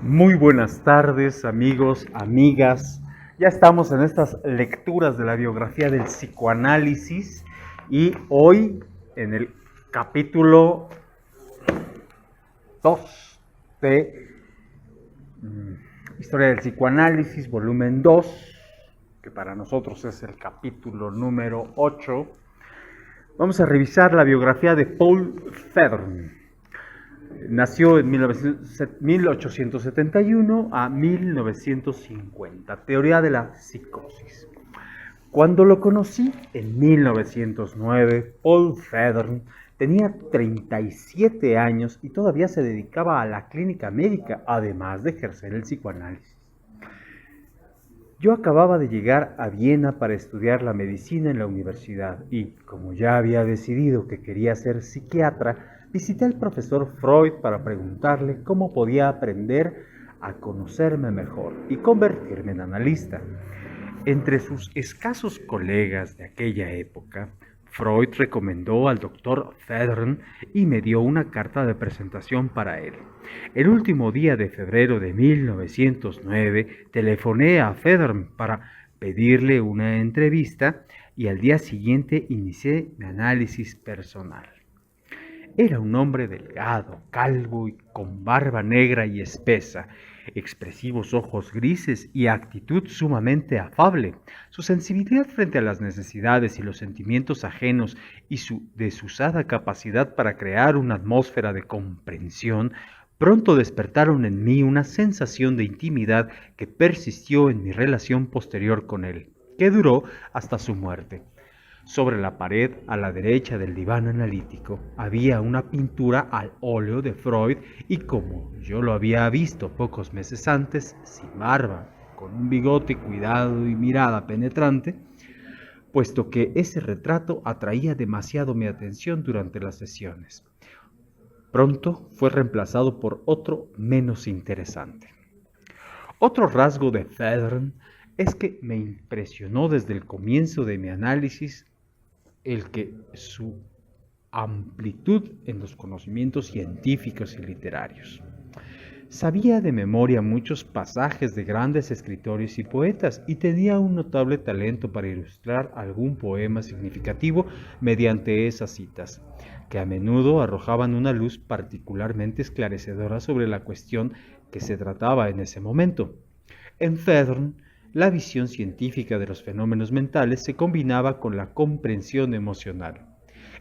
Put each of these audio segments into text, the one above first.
Muy buenas tardes, amigos, amigas. Ya estamos en estas lecturas de la biografía del psicoanálisis y hoy en el capítulo 2 de Historia del psicoanálisis, volumen 2, que para nosotros es el capítulo número 8, vamos a revisar la biografía de Paul Federn. Nació en 1871 a 1950. Teoría de la psicosis. Cuando lo conocí en 1909, Paul Federn tenía 37 años y todavía se dedicaba a la clínica médica, además de ejercer el psicoanálisis. Yo acababa de llegar a Viena para estudiar la medicina en la universidad y, como ya había decidido que quería ser psiquiatra, visité al profesor Freud para preguntarle cómo podía aprender a conocerme mejor y convertirme en analista. Entre sus escasos colegas de aquella época, Freud recomendó al doctor Federn y me dio una carta de presentación para él. El último día de febrero de 1909 telefoné a Federn para pedirle una entrevista y al día siguiente inicié mi análisis personal. Era un hombre delgado, calvo y con barba negra y espesa, expresivos ojos grises y actitud sumamente afable. Su sensibilidad frente a las necesidades y los sentimientos ajenos y su desusada capacidad para crear una atmósfera de comprensión pronto despertaron en mí una sensación de intimidad que persistió en mi relación posterior con él, que duró hasta su muerte. Sobre la pared, a la derecha del diván analítico, había una pintura al óleo de Freud y como yo lo había visto pocos meses antes, sin barba, con un bigote cuidado y mirada penetrante, puesto que ese retrato atraía demasiado mi atención durante las sesiones. Pronto fue reemplazado por otro menos interesante. Otro rasgo de Federn es que me impresionó desde el comienzo de mi análisis el que su amplitud en los conocimientos científicos y literarios. Sabía de memoria muchos pasajes de grandes escritores y poetas y tenía un notable talento para ilustrar algún poema significativo mediante esas citas, que a menudo arrojaban una luz particularmente esclarecedora sobre la cuestión que se trataba en ese momento. En Federn, la visión científica de los fenómenos mentales se combinaba con la comprensión emocional.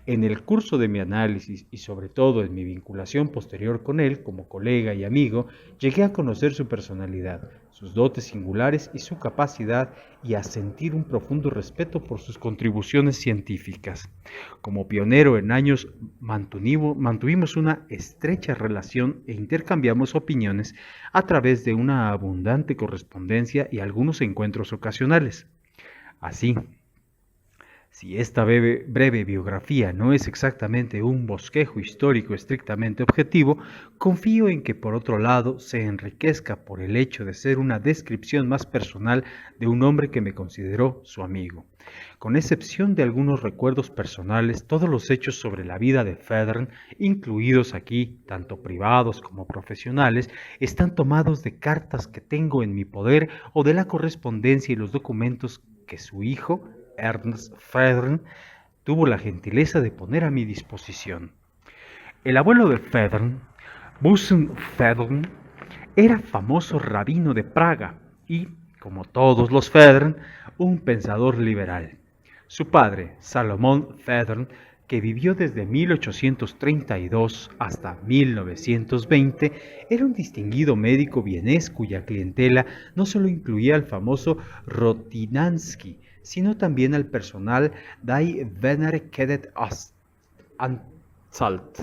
En el curso de mi análisis y sobre todo en mi vinculación posterior con él como colega y amigo, llegué a conocer su personalidad, sus dotes singulares y su capacidad y a sentir un profundo respeto por sus contribuciones científicas. Como pionero en años mantuvimos una estrecha relación e intercambiamos opiniones a través de una abundante correspondencia y algunos encuentros ocasionales. Así, si esta breve biografía no es exactamente un bosquejo histórico estrictamente objetivo, confío en que por otro lado se enriquezca por el hecho de ser una descripción más personal de un hombre que me consideró su amigo. Con excepción de algunos recuerdos personales, todos los hechos sobre la vida de Federn, incluidos aquí, tanto privados como profesionales, están tomados de cartas que tengo en mi poder o de la correspondencia y los documentos que su hijo, Ernst Federn, tuvo la gentileza de poner a mi disposición. El abuelo de Federn, Busen Federn, era famoso rabino de Praga y, como todos los Federn, un pensador liberal. Su padre, Salomón Federn, que vivió desde 1832 hasta 1920, era un distinguido médico vienés cuya clientela no solo incluía al famoso Rotinansky, sino también al personal Die Wiener Anstalt,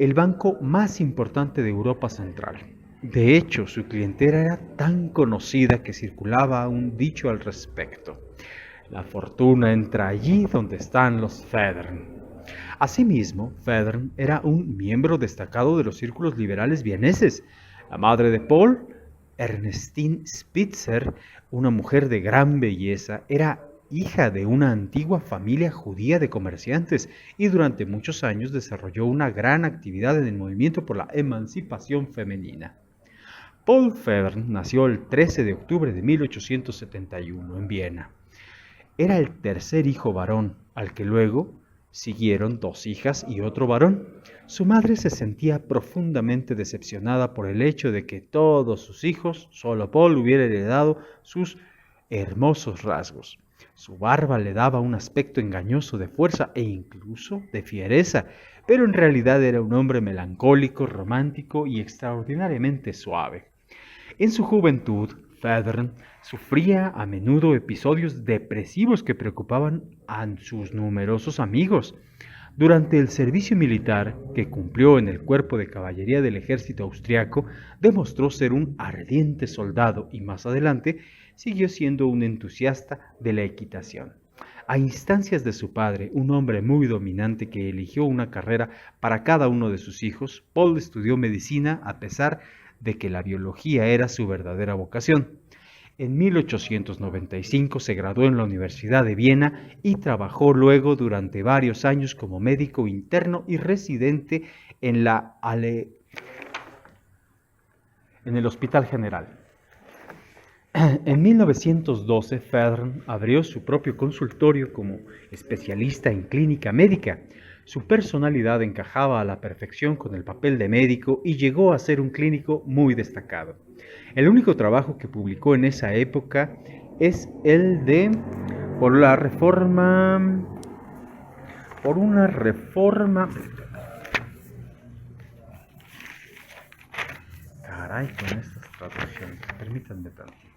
el banco más importante de Europa Central. De hecho, su clientela era tan conocida que circulaba un dicho al respecto: la fortuna entra allí donde están los Federn. Asimismo, Federn era un miembro destacado de los círculos liberales vieneses. La madre de Paul, Ernestine Spitzer, una mujer de gran belleza, era hija de una antigua familia judía de comerciantes y durante muchos años desarrolló una gran actividad en el movimiento por la emancipación femenina. Paul Federn nació el 13 de octubre de 1871 en Viena. Era el tercer hijo varón, al que luego siguieron dos hijas y otro varón. Su madre se sentía profundamente decepcionada por el hecho de que todos sus hijos, solo Paul, hubiera heredado sus hermosos rasgos. Su barba le daba un aspecto engañoso de fuerza e incluso de fiereza, pero en realidad era un hombre melancólico, romántico y extraordinariamente suave. En su juventud, Federn sufría a menudo episodios depresivos que preocupaban a sus numerosos amigos. Durante el servicio militar que cumplió en el cuerpo de caballería del ejército austriaco, demostró ser un ardiente soldado y más adelante siguió siendo un entusiasta de la equitación. A instancias de su padre, un hombre muy dominante que eligió una carrera para cada uno de sus hijos, Paul estudió medicina a pesar de que la biología era su verdadera vocación. En 1895 se graduó en la Universidad de Viena y trabajó luego durante varios años como médico interno y residente en el Hospital General. En 1912, Federn abrió su propio consultorio como especialista en clínica médica. Su personalidad encajaba a la perfección con el papel de médico y llegó a ser un clínico muy destacado. El único trabajo que publicó en esa época es el de por una reforma. Caray, con estas traducciones, permítanme tantito.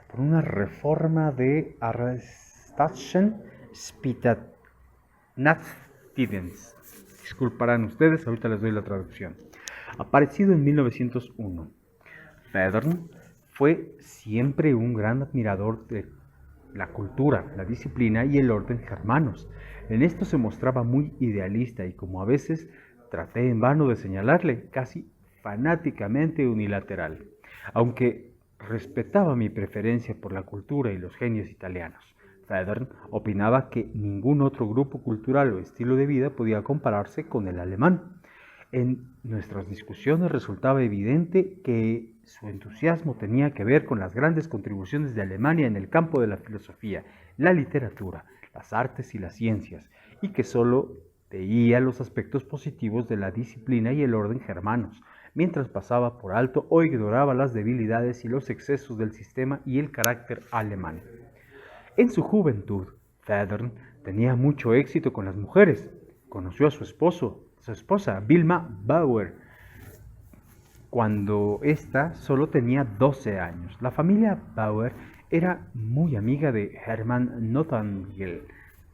Por una reforma de Arrestatschen Spitatnachtdienst. Disculparán ustedes, ahorita les doy la traducción. Aparecido en 1901, Federn fue siempre un gran admirador de la cultura, la disciplina y el orden germanos. En esto se mostraba muy idealista y, como a veces traté en vano de señalarle, casi fanáticamente unilateral, aunque respetaba mi preferencia por la cultura y los genios italianos. Federn opinaba que ningún otro grupo cultural o estilo de vida podía compararse con el alemán. En nuestras discusiones resultaba evidente que su entusiasmo tenía que ver con las grandes contribuciones de Alemania en el campo de la filosofía, la literatura, las artes y las ciencias, y que sólo veía los aspectos positivos de la disciplina y el orden germanos, mientras pasaba por alto o ignoraba las debilidades y los excesos del sistema y el carácter alemán. En su juventud, Federn tenía mucho éxito con las mujeres. Conoció a su esposa, Wilma Bauer, cuando ésta solo tenía 12 años. La familia Bauer era muy amiga de Hermann Nothangel,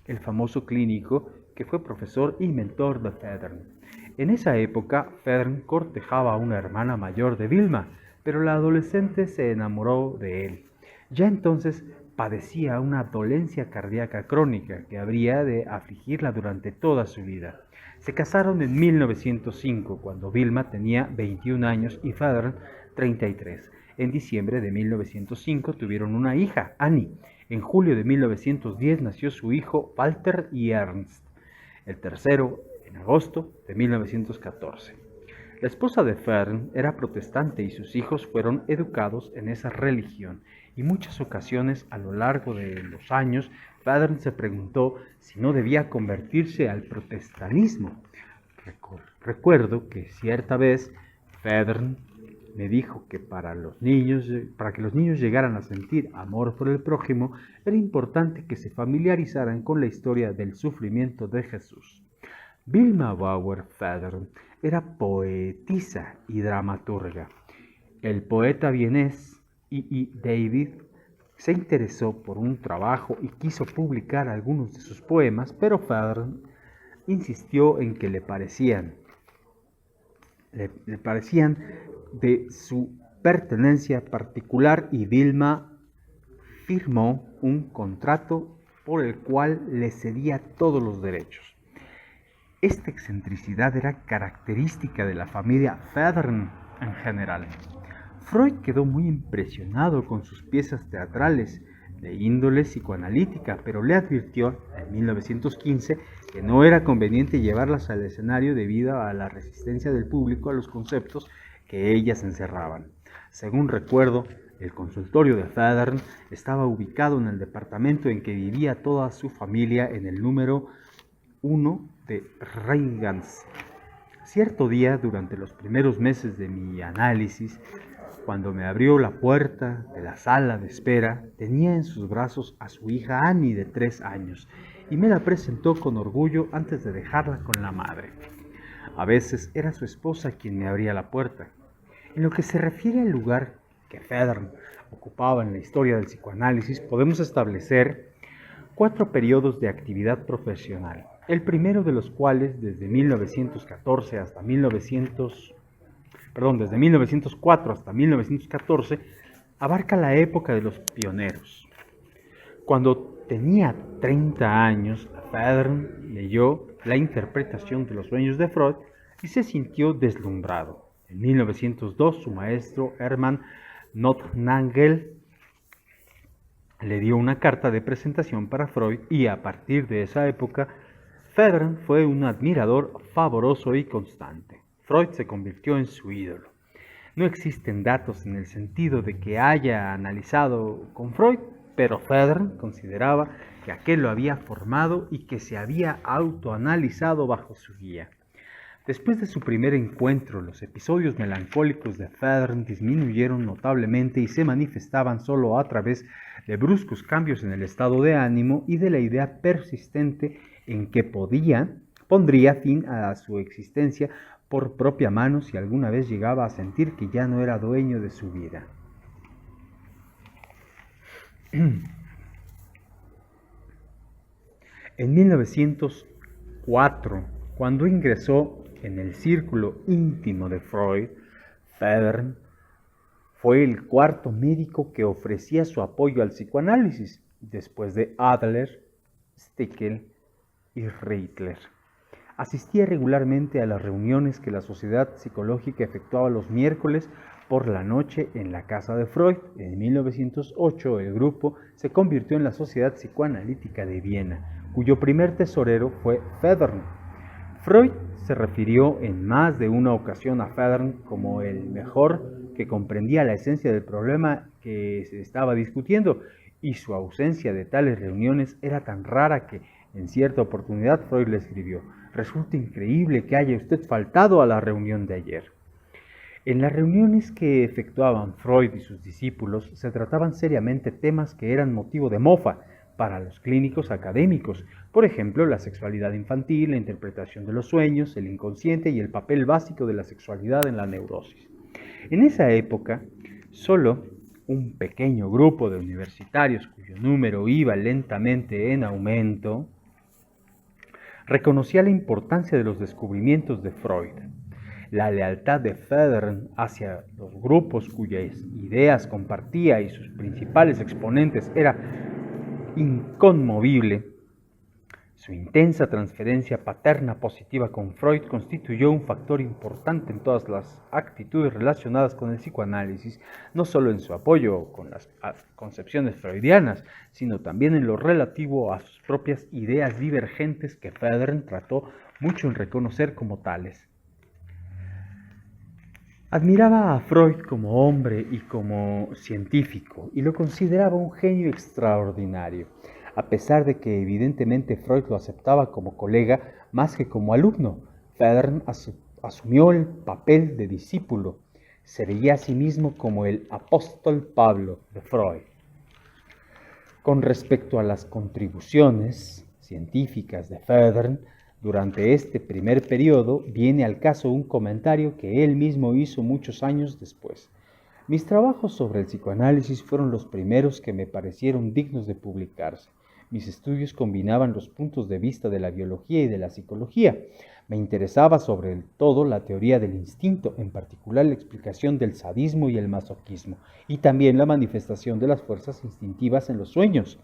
el famoso clínico que fue profesor y mentor de Federn. En esa época, Federn cortejaba a una hermana mayor de Wilma, pero la adolescente se enamoró de él. Ya entonces padecía una dolencia cardíaca crónica que habría de afligirla durante toda su vida. Se casaron en 1905, cuando Wilma tenía 21 años y Federn 33. En diciembre de 1905 tuvieron una hija, Annie. En julio de 1910 nació su hijo Walter y Ernst, el tercero en agosto de 1914. La esposa de Federn era protestante y sus hijos fueron educados en esa religión. Y muchas ocasiones a lo largo de los años, Federn se preguntó si no debía convertirse al protestantismo. Recuerdo que cierta vez Federn me dijo que para que los niños llegaran a sentir amor por el prójimo, era importante que se familiarizaran con la historia del sufrimiento de Jesús. Wilma Bauer Federn era poetisa y dramaturga. El poeta vienés E. David se interesó por un trabajo y quiso publicar algunos de sus poemas, pero Federn insistió en que le parecían de su pertenencia particular y Wilma firmó un contrato por el cual le cedía todos los derechos. Esta excentricidad era característica de la familia Federn en general. Freud quedó muy impresionado con sus piezas teatrales de índole psicoanalítica, pero le advirtió en 1915 que no era conveniente llevarlas al escenario debido a la resistencia del público a los conceptos que ellas encerraban. Según recuerdo, el consultorio de Federn estaba ubicado en el departamento en que vivía toda su familia en el número 1 de Rheingans. Cierto día, durante los primeros meses de mi análisis, cuando me abrió la puerta de la sala de espera, tenía en sus brazos a su hija Annie de 3 años y me la presentó con orgullo antes de dejarla con la madre. A veces era su esposa quien me abría la puerta. En lo que se refiere al lugar que Federn ocupaba en la historia del psicoanálisis, podemos establecer 4 periodos de actividad profesional, el primero de los cuales desde 1914 hasta desde 1904 hasta 1914, abarca la época de los pioneros. Cuando tenía 30 años, Federn leyó La interpretación de los sueños de Freud y se sintió deslumbrado. En 1902, su maestro Hermann Nothnagel le dio una carta de presentación para Freud y a partir de esa época, Federn fue un admirador fervoroso y constante. Freud se convirtió en su ídolo. No existen datos en el sentido de que haya analizado con Freud, pero Federn consideraba que aquel lo había formado y que se había autoanalizado bajo su guía. Después de su primer encuentro, los episodios melancólicos de Federn disminuyeron notablemente y se manifestaban solo a través de bruscos cambios en el estado de ánimo y de la idea persistente en que pondría fin a su existencia por propia mano si alguna vez llegaba a sentir que ya no era dueño de su vida. En 1904, cuando ingresó en el círculo íntimo de Freud, Federn fue el 4º médico que ofrecía su apoyo al psicoanálisis, después de Adler, Stickel y Reitler. Asistía regularmente a las reuniones que la Sociedad Psicológica efectuaba los miércoles por la noche en la casa de Freud. En 1908 el grupo se convirtió en la Sociedad Psicoanalítica de Viena, cuyo primer tesorero fue Federn. Freud se refirió en más de una ocasión a Federn como el mejor que comprendía la esencia del problema que se estaba discutiendo, y su ausencia de tales reuniones era tan rara que en cierta oportunidad Freud le escribió: «Resulta increíble que haya usted faltado a la reunión de ayer». En las reuniones que efectuaban Freud y sus discípulos se trataban seriamente temas que eran motivo de mofa para los clínicos académicos, por ejemplo, la sexualidad infantil, la interpretación de los sueños, el inconsciente y el papel básico de la sexualidad en la neurosis. En esa época, solo un pequeño grupo de universitarios, cuyo número iba lentamente en aumento, reconocía la importancia de los descubrimientos de Freud. La lealtad de Federn hacia los grupos cuyas ideas compartía y sus principales exponentes era inconmovible. Su intensa transferencia paterna positiva con Freud constituyó un factor importante en todas las actitudes relacionadas con el psicoanálisis, no solo en su apoyo con las concepciones freudianas, sino también en lo relativo a sus propias ideas divergentes que Federn trató mucho en reconocer como tales. Admiraba a Freud como hombre y como científico, y lo consideraba un genio extraordinario, a pesar de que evidentemente Freud lo aceptaba como colega más que como alumno. Federn asumió el papel de discípulo, se veía a sí mismo como el apóstol Pablo de Freud. Con respecto a las contribuciones científicas de Federn, durante este primer periodo viene al caso un comentario que él mismo hizo muchos años después. Mis trabajos sobre el psicoanálisis fueron los primeros que me parecieron dignos de publicarse. Mis estudios combinaban los puntos de vista de la biología y de la psicología. Me interesaba sobre todo la teoría del instinto, en particular la explicación del sadismo y el masoquismo, y también la manifestación de las fuerzas instintivas en los sueños.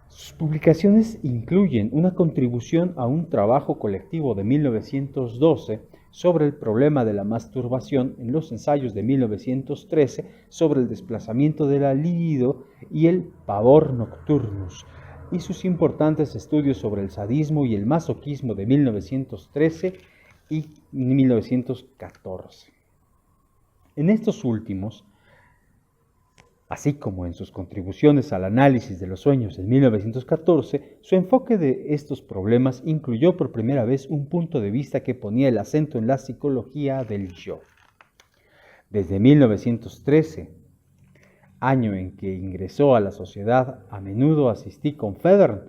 Sus publicaciones incluyen una contribución a un trabajo colectivo de 1912 sobre el problema de la masturbación en los ensayos de 1913 sobre el desplazamiento de la libido y el pavor nocturnus, y sus importantes estudios sobre el sadismo y el masoquismo de 1913 y 1914. En estos últimos, así como en sus contribuciones al análisis de los sueños en 1914, su enfoque de estos problemas incluyó por primera vez un punto de vista que ponía el acento en la psicología del yo. Desde 1913, año en que ingresó a la sociedad, a menudo asistí con Federn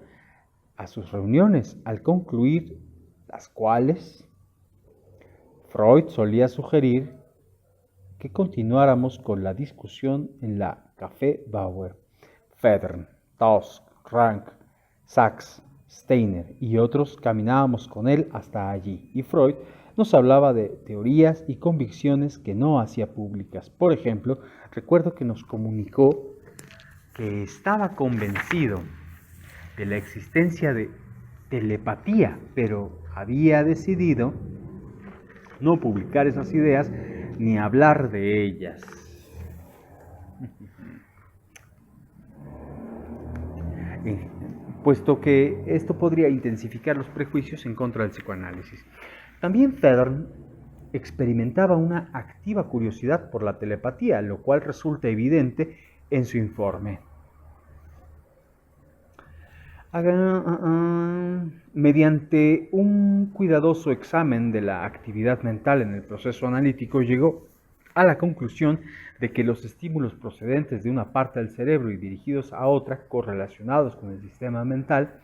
a sus reuniones, al concluir las cuales Freud solía sugerir que continuáramos con la discusión en la Café Bauer. Federn, Tusk, Rank, Sachs, Steiner y otros caminábamos con él hasta allí, y Freud nos hablaba de teorías y convicciones que no hacía públicas. Por ejemplo, recuerdo que nos comunicó que estaba convencido de la existencia de telepatía, pero había decidido no publicar esas ideas ni hablar de ellas. Puesto que esto podría intensificar los prejuicios en contra del psicoanálisis. También Federn experimentaba una activa curiosidad por la telepatía, lo cual resulta evidente en su informe. Mediante un cuidadoso examen de la actividad mental en el proceso analítico, llegó a la conclusión de que los estímulos procedentes de una parte del cerebro y dirigidos a otra, correlacionados con el sistema mental,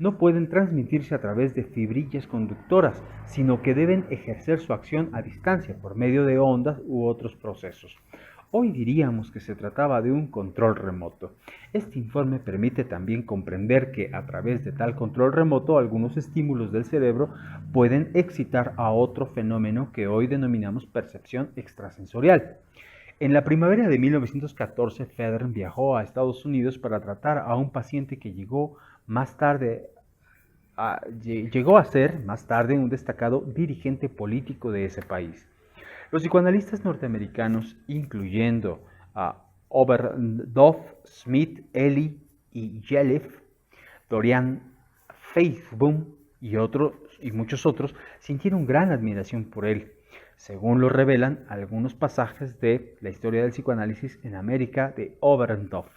no pueden transmitirse a través de fibrillas conductoras, sino que deben ejercer su acción a distancia por medio de ondas u otros procesos. Hoy diríamos que se trataba de un control remoto. Este informe permite también comprender que a través de tal control remoto algunos estímulos del cerebro pueden excitar a otro fenómeno que hoy denominamos percepción extrasensorial. En la primavera de 1914, Federn viajó a Estados Unidos para tratar a un paciente que llegó a ser más tarde un destacado dirigente político de ese país. Los psicoanalistas norteamericanos, incluyendo a Oberdorf, Smith, Ely y Yelef, Dorian Feithboom y muchos otros, sintieron gran admiración por él, según lo revelan algunos pasajes de la historia del psicoanálisis en América de Oberdorf.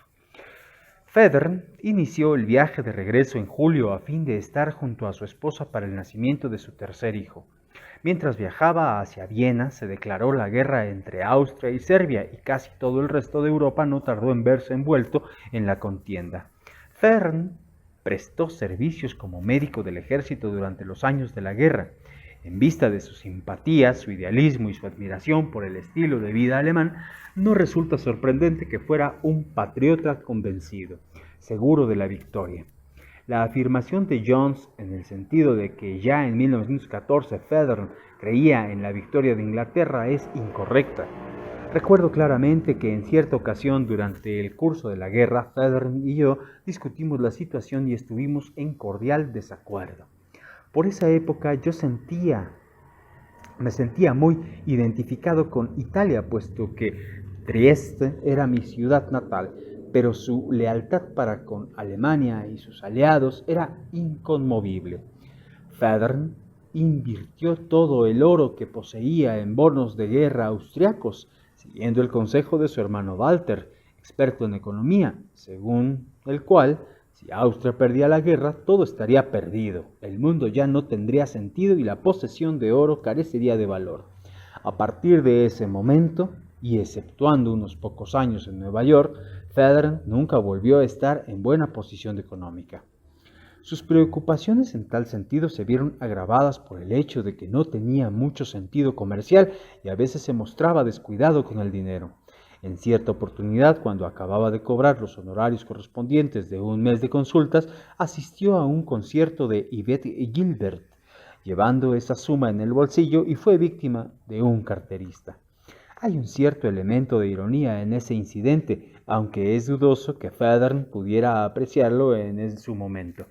Federn inició el viaje de regreso en julio a fin de estar junto a su esposa para el nacimiento de su tercer hijo. Mientras viajaba hacia Viena, se declaró la guerra entre Austria y Serbia y casi todo el resto de Europa no tardó en verse envuelto en la contienda. Federn prestó servicios como médico del ejército durante los años de la guerra. En vista de su simpatía, su idealismo y su admiración por el estilo de vida alemán, no resulta sorprendente que fuera un patriota convencido, seguro de la victoria. La afirmación de Jones en el sentido de que ya en 1914 Federn creía en la victoria de Inglaterra es incorrecta. Recuerdo claramente que en cierta ocasión durante el curso de la guerra, Federn y yo discutimos la situación y estuvimos en cordial desacuerdo. Por esa época yo me sentía muy identificado con Italia, puesto que Trieste era mi ciudad natal, pero su lealtad para con Alemania y sus aliados era inconmovible. Federn invirtió todo el oro que poseía en bonos de guerra austriacos, siguiendo el consejo de su hermano Walter, experto en economía, según el cual, si Austria perdía la guerra, todo estaría perdido, el mundo ya no tendría sentido y la posesión de oro carecería de valor. A partir de ese momento, y exceptuando unos pocos años en Nueva York, Federn nunca volvió a estar en buena posición económica. Sus preocupaciones en tal sentido se vieron agravadas por el hecho de que no tenía mucho sentido comercial y a veces se mostraba descuidado con el dinero. En cierta oportunidad, cuando acababa de cobrar los honorarios correspondientes de un mes de consultas, asistió a un concierto de Yvette Gilbert, llevando esa suma en el bolsillo, y fue víctima de un carterista. Hay un cierto elemento de ironía en ese incidente, aunque es dudoso que Federn pudiera apreciarlo en su momento.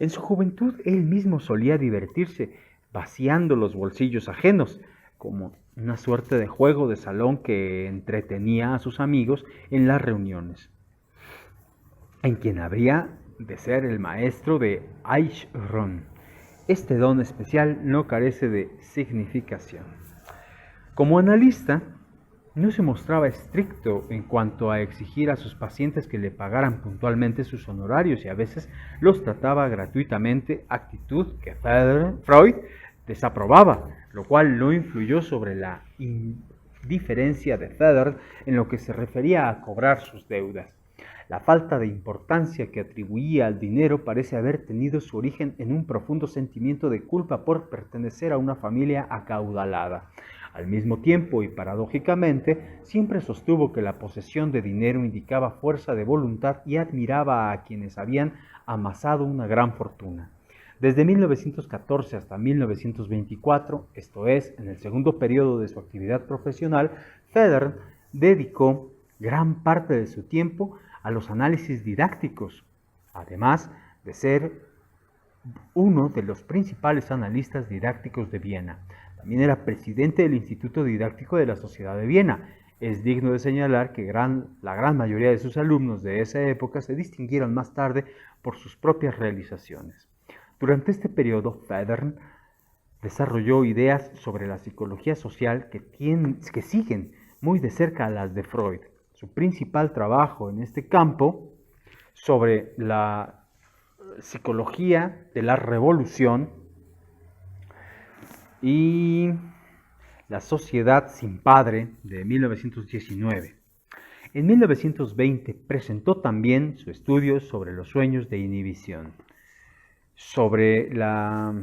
En su juventud él mismo solía divertirse vaciando los bolsillos ajenos, como una suerte de juego de salón que entretenía a sus amigos en las reuniones, en quien habría de ser el maestro de Eichhorn. Este don especial no carece de significación. Como analista, no se mostraba estricto en cuanto a exigir a sus pacientes que le pagaran puntualmente sus honorarios y a veces los trataba gratuitamente, actitud que Freud desaprobaba, lo cual no influyó sobre la indiferencia de Federer en lo que se refería a cobrar sus deudas. La falta de importancia que atribuía al dinero parece haber tenido su origen en un profundo sentimiento de culpa por pertenecer a una familia acaudalada. Al mismo tiempo y paradójicamente, siempre sostuvo que la posesión de dinero indicaba fuerza de voluntad y admiraba a quienes habían amasado una gran fortuna. Desde 1914 hasta 1924, esto es, en el segundo periodo de su actividad profesional, Federer dedicó gran parte de su tiempo a los análisis didácticos, además de ser uno de los principales analistas didácticos de Viena. También era presidente del Instituto Didáctico de la Sociedad de Viena. Es digno de señalar que la gran mayoría de sus alumnos de esa época se distinguieron más tarde por sus propias realizaciones. Durante este periodo, Federer desarrolló ideas sobre la psicología social que siguen muy de cerca a las de Freud. Su principal trabajo en este campo, sobre la psicología de la revolución y la sociedad sin padre, de 1919. En 1920 presentó también su estudio sobre los sueños de inhibición, sobre la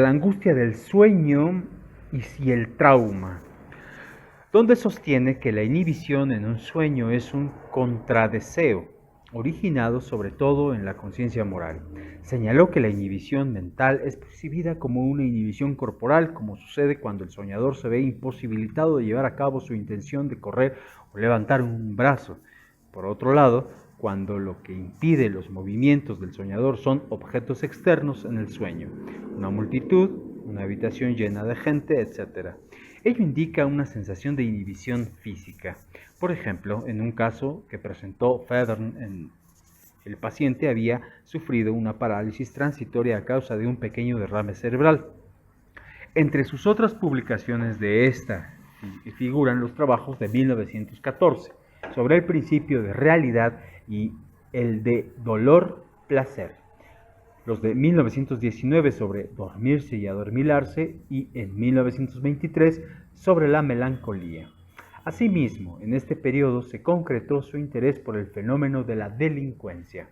angustia del sueño y el trauma, donde sostiene que la inhibición en un sueño es un contradeseo, originado sobre todo en la conciencia moral. Señaló que la inhibición mental es percibida como una inhibición corporal, como sucede cuando el soñador se ve imposibilitado de llevar a cabo su intención de correr o levantar un brazo. Por otro lado, cuando lo que impide los movimientos del soñador son objetos externos en el sueño, una multitud, una habitación llena de gente, etc. Ello indica una sensación de inhibición física. Por ejemplo, en un caso que presentó Federer, el paciente había sufrido una parálisis transitoria a causa de un pequeño derrame cerebral. Entre sus otras publicaciones de esta figuran los trabajos de 1914 sobre el principio de realidad y el de dolor-placer, los de 1919 sobre dormirse y adormilarse y en 1923 sobre la melancolía. Asimismo, en este periodo se concretó su interés por el fenómeno de la delincuencia.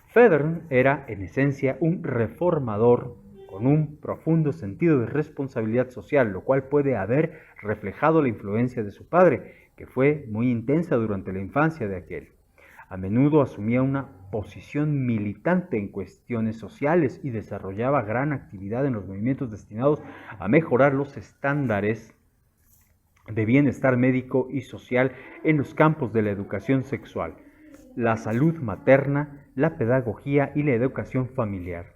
Federer era, en esencia, un reformador con un profundo sentido de responsabilidad social, lo cual puede haber reflejado la influencia de su padre, que fue muy intensa durante la infancia de aquel. A menudo asumía una posición militante en cuestiones sociales y desarrollaba gran actividad en los movimientos destinados a mejorar los estándares de bienestar médico y social en los campos de la educación sexual, la salud materna, la pedagogía y la educación familiar.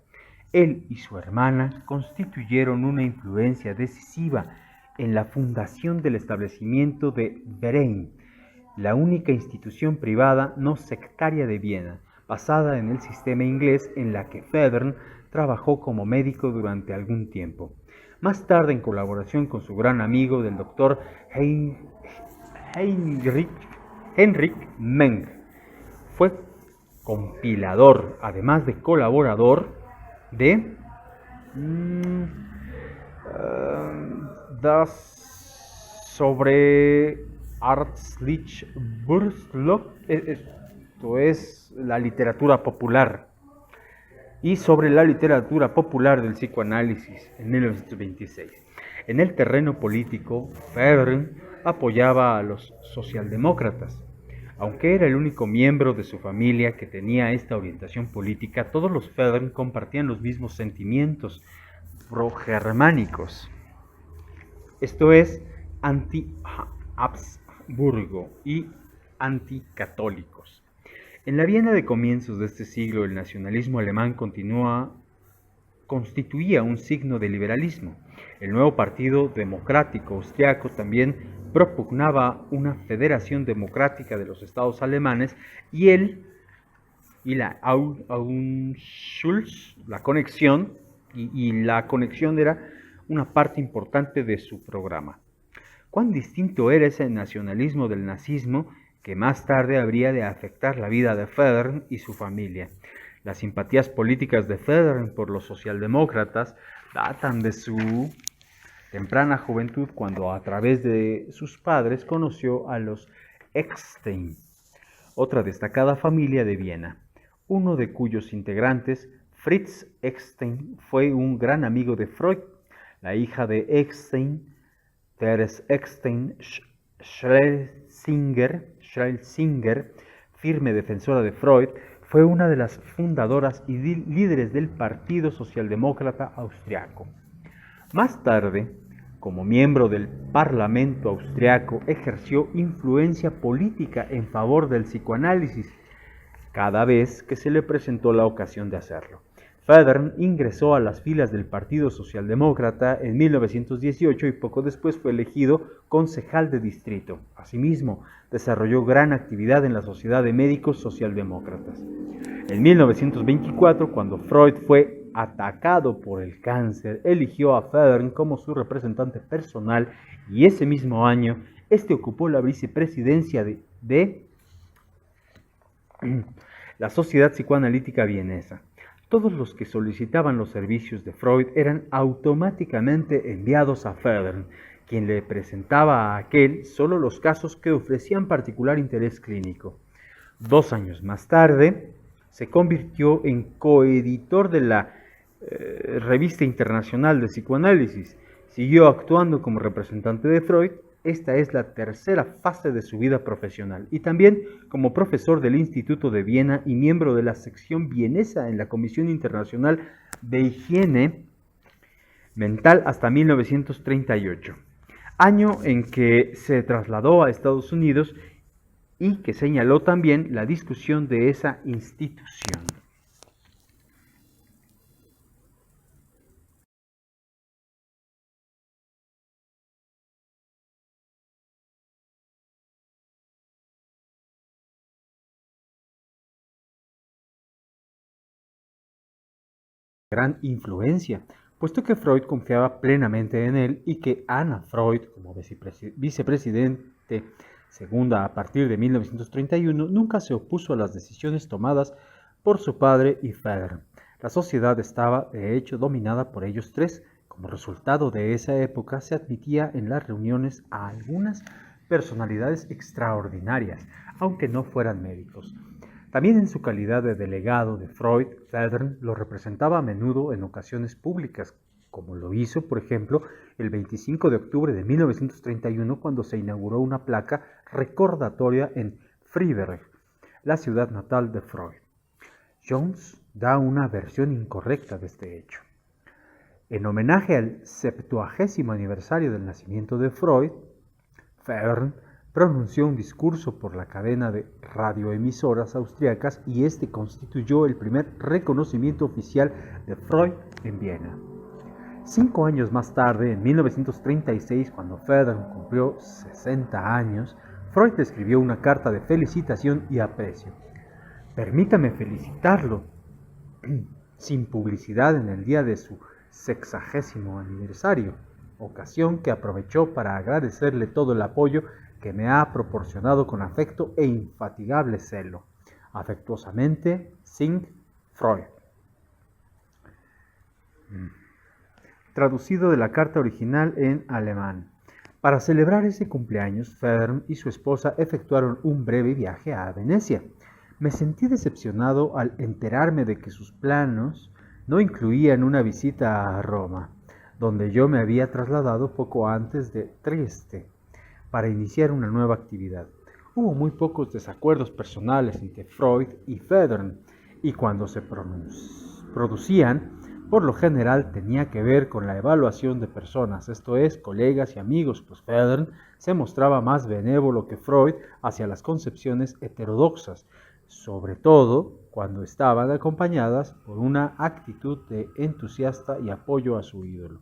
Él y su hermana constituyeron una influencia decisiva en la fundación del establecimiento de Verein, la única institución privada no sectaria de Viena, basada en el sistema inglés en la que Federer trabajó como médico durante algún tiempo. Más tarde, en colaboración con su gran amigo del doctor Heinrich Meng, fue compilador, además de colaborador, de sobre Ärztliche Bürgerlich, esto es la literatura popular, y sobre la literatura popular del psicoanálisis en 1926. En el terreno político, Federer apoyaba a los socialdemócratas. Aunque era el único miembro de su familia que tenía esta orientación política, todos los Federer compartían los mismos sentimientos progermánicos, esto es, anti-Habsburgo y anticatólicos. En la Viena de comienzos de este siglo, el nacionalismo alemán constituía un signo de liberalismo. El nuevo Partido Democrático Austriaco también propugnaba una federación democrática de los estados alemanes y la Anschluss, la conexión, y la conexión era una parte importante de su programa. Cuán distinto era ese nacionalismo del nazismo que más tarde habría de afectar la vida de Federn y su familia. Las simpatías políticas de Federn por los socialdemócratas datan de su temprana juventud, cuando a través de sus padres conoció a los Eckstein, otra destacada familia de Viena, uno de cuyos integrantes, Fritz Eckstein, fue un gran amigo de Freud. La hija de Eckstein, Therese Eckstein Schlesinger, firme defensora de Freud, fue una de las fundadoras y líderes del Partido Socialdemócrata Austriaco. Más tarde, como miembro del Parlamento austriaco, ejerció influencia política en favor del psicoanálisis cada vez que se le presentó la ocasión de hacerlo. Federn ingresó a las filas del Partido Socialdemócrata en 1918 y poco después fue elegido concejal de distrito. Asimismo, desarrolló gran actividad en la Sociedad de Médicos Socialdemócratas. En 1924, cuando Freud fue atacado por el cáncer, eligió a Federn como su representante personal y ese mismo año, este ocupó la vicepresidencia de la Sociedad Psicoanalítica Vienesa. Todos los que solicitaban los servicios de Freud eran automáticamente enviados a Federn, quien le presentaba a aquel solo los casos que ofrecían particular interés clínico. 2 años más tarde, se convirtió en coeditor de la Revista Internacional de Psicoanálisis. Siguió actuando como representante de Freud. Esta es la tercera fase de su vida profesional, y también como profesor del Instituto de Viena y miembro de la sección vienesa en la Comisión Internacional de Higiene Mental hasta 1938, año en que se trasladó a Estados Unidos y que señaló también la discusión de esa institución. Gran influencia, puesto que Freud confiaba plenamente en él y que Anna Freud, como vicepresidente segunda a partir de 1931, nunca se opuso a las decisiones tomadas por su padre y Federn. La sociedad estaba, de hecho, dominada por ellos tres. Como resultado de esa época, se admitía en las reuniones a algunas personalidades extraordinarias, aunque no fueran médicos. También en su calidad de delegado de Freud, Federn lo representaba a menudo en ocasiones públicas, como lo hizo, por ejemplo, el 25 de octubre de 1931, cuando se inauguró una placa recordatoria en Freiberg, la ciudad natal de Freud. Jones da una versión incorrecta de este hecho. En homenaje al 70º aniversario del nacimiento de Freud, Federn pronunció un discurso por la cadena de radioemisoras austriacas y este constituyó el primer reconocimiento oficial de Freud en Viena. 5 años más tarde, en 1936, cuando Federn cumplió 60 años, Freud le escribió una carta de felicitación y aprecio. Permítame felicitarlo sin publicidad en el día de su 60º aniversario, ocasión que aprovechó para agradecerle todo el apoyo que me ha proporcionado con afecto e infatigable celo. Afectuosamente, Sigmund Freud. Traducido de la carta original en alemán. Para celebrar ese cumpleaños, Federn y su esposa efectuaron un breve viaje a Venecia. Me sentí decepcionado al enterarme de que sus planos no incluían una visita a Roma, donde yo me había trasladado poco antes de Trieste, para iniciar una nueva actividad. Hubo muy pocos desacuerdos personales entre Freud y Federn, y cuando se producían, por lo general tenía que ver con la evaluación de personas, esto es, colegas y amigos, pues Federn se mostraba más benévolo que Freud hacia las concepciones heterodoxas, sobre todo cuando estaban acompañadas por una actitud de entusiasta y apoyo a su ídolo.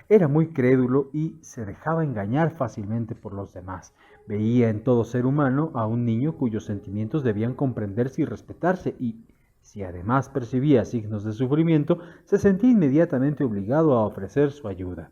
Era muy crédulo y se dejaba engañar fácilmente por los demás. Veía en todo ser humano a un niño cuyos sentimientos debían comprenderse y respetarse y, si además percibía signos de sufrimiento, se sentía inmediatamente obligado a ofrecer su ayuda.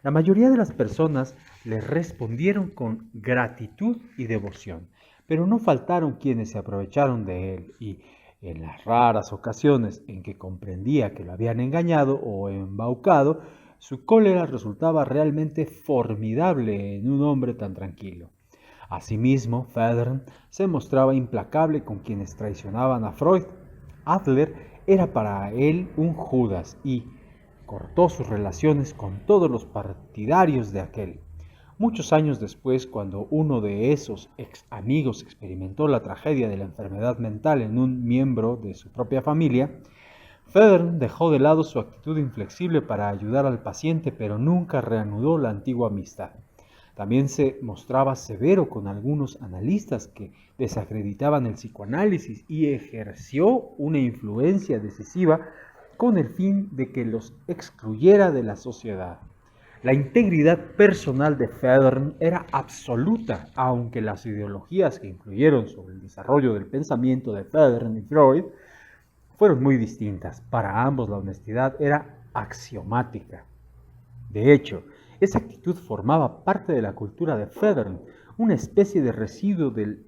La mayoría de las personas le respondieron con gratitud y devoción, pero no faltaron quienes se aprovecharon de él y, en las raras ocasiones en que comprendía que lo habían engañado o embaucado, su cólera resultaba realmente formidable en un hombre tan tranquilo. Asimismo, Federn se mostraba implacable con quienes traicionaban a Freud. Adler era para él un Judas y cortó sus relaciones con todos los partidarios de aquel. Muchos años después, cuando uno de esos ex amigos experimentó la tragedia de la enfermedad mental en un miembro de su propia familia, Federn dejó de lado su actitud inflexible para ayudar al paciente, pero nunca reanudó la antigua amistad. También se mostraba severo con algunos analistas que desacreditaban el psicoanálisis y ejerció una influencia decisiva con el fin de que los excluyera de la sociedad. La integridad personal de Federn era absoluta, aunque las ideologías que influyeron sobre el desarrollo del pensamiento de Federn y Freud fueron muy distintas. Para ambos la honestidad era axiomática. De hecho, esa actitud formaba parte de la cultura de Federn, una especie de residuo del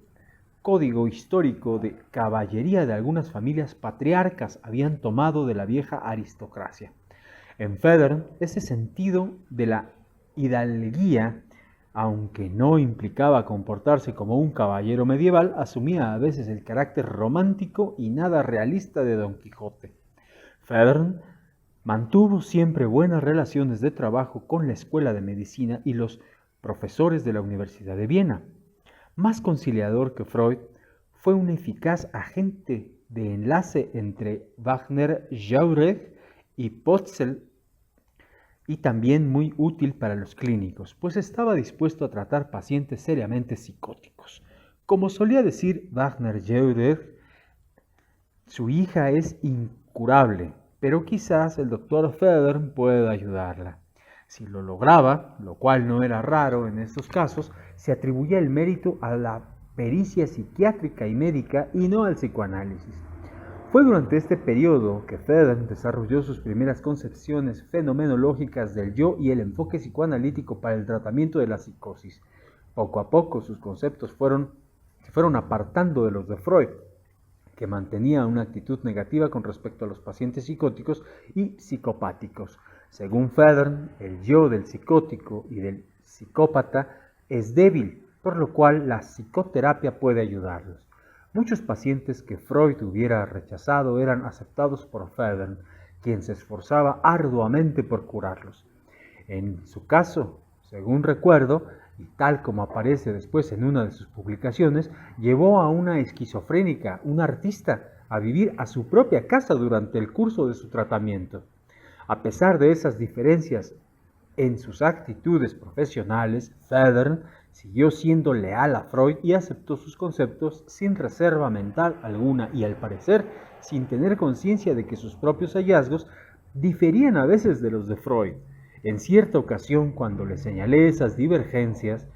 código histórico de caballería de algunas familias patriarcas habían tomado de la vieja aristocracia. En Federn, ese sentido de la hidalguía, aunque no implicaba comportarse como un caballero medieval, asumía a veces el carácter romántico y nada realista de Don Quijote. Federn mantuvo siempre buenas relaciones de trabajo con la Escuela de Medicina y los profesores de la Universidad de Viena. Más conciliador que Freud, fue un eficaz agente de enlace entre Wagner-Jauregg y Potzel, y también muy útil para los clínicos, pues estaba dispuesto a tratar pacientes seriamente psicóticos. Como solía decir Wagner-Jauregg, su hija es incurable, pero quizás el doctor Federn pueda ayudarla. Si lo lograba, lo cual no era raro en estos casos, se atribuía el mérito a la pericia psiquiátrica y médica y no al psicoanálisis. Fue durante este periodo que Federn desarrolló sus primeras concepciones fenomenológicas del yo y el enfoque psicoanalítico para el tratamiento de la psicosis. Poco a poco sus conceptos se fueron apartando de los de Freud, que mantenía una actitud negativa con respecto a los pacientes psicóticos y psicopáticos. Según Federn, el yo del psicótico y del psicópata es débil, por lo cual la psicoterapia puede ayudarlos. Muchos pacientes que Freud hubiera rechazado eran aceptados por Federn, quien se esforzaba arduamente por curarlos. En su caso, según recuerdo, y tal como aparece después en una de sus publicaciones, llevó a una esquizofrénica, una artista, a vivir a su propia casa durante el curso de su tratamiento. A pesar de esas diferencias en sus actitudes profesionales, Federn siguió siendo leal a Freud y aceptó sus conceptos sin reserva mental alguna y, al parecer, sin tener conciencia de que sus propios hallazgos diferían a veces de los de Freud. En cierta ocasión, cuando le señalé esas divergencias,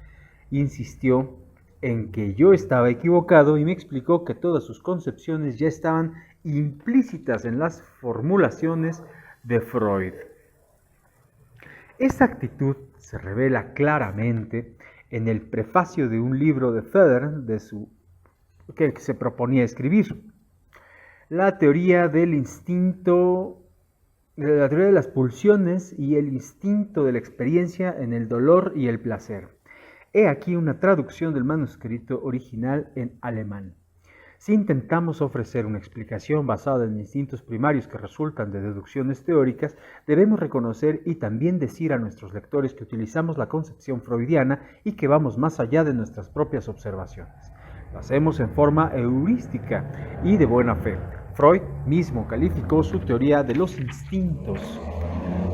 insistió en que yo estaba equivocado y me explicó que todas sus concepciones ya estaban implícitas en las formulaciones de Freud. Esta actitud se revela claramente en el prefacio de un libro de Federn que se proponía escribir. La teoría del instinto, la teoría de las pulsiones y el instinto de la experiencia en el dolor y el placer. He aquí una traducción del manuscrito original en alemán. Si intentamos ofrecer una explicación basada en instintos primarios que resultan de deducciones teóricas, debemos reconocer y también decir a nuestros lectores que utilizamos la concepción freudiana y que vamos más allá de nuestras propias observaciones. Lo hacemos en forma heurística y de buena fe. Freud mismo calificó su teoría de los instintos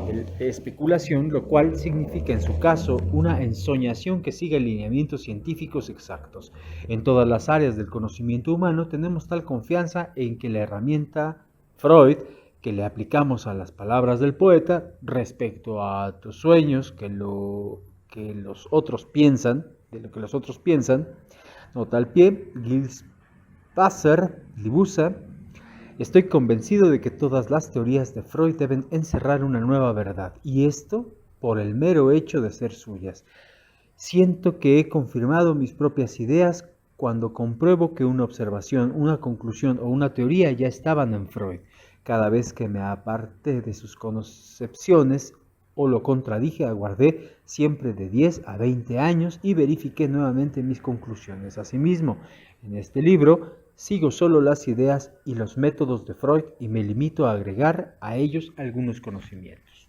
de especulación, lo cual significa en su caso una ensoñación que sigue lineamientos científicos exactos. En todas las áreas del conocimiento humano tenemos tal confianza en que la herramienta Freud que le aplicamos a las palabras del poeta respecto a tus sueños, de lo que los otros piensan, nota al pie, Gilles Passer, Libusa. Estoy convencido de que todas las teorías de Freud deben encerrar una nueva verdad, y esto por el mero hecho de ser suyas. Siento que he confirmado mis propias ideas cuando compruebo que una observación, una conclusión o una teoría ya estaban en Freud. Cada vez que me aparté de sus concepciones o lo contradije, aguardé siempre de 10 a 20 años y verifiqué nuevamente mis conclusiones. Asimismo, en este libro sigo solo las ideas y los métodos de Freud y me limito a agregar a ellos algunos conocimientos.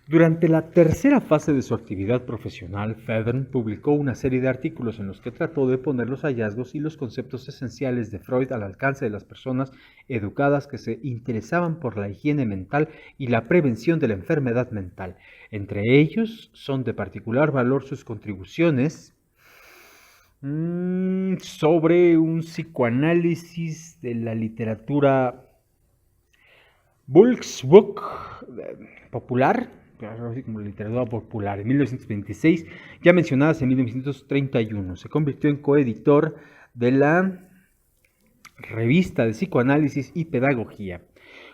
Durante la tercera fase de su actividad profesional, Federn publicó una serie de artículos en los que trató de poner los hallazgos y los conceptos esenciales de Freud al alcance de las personas educadas que se interesaban por la higiene mental y la prevención de la enfermedad mental. Entre ellos son de particular valor sus contribuciones sobre un psicoanálisis de la literatura Volksbuch popular, así como literatura popular, en 1926, ya mencionadas en 1931. Se convirtió en coeditor de la Revista de Psicoanálisis y Pedagogía.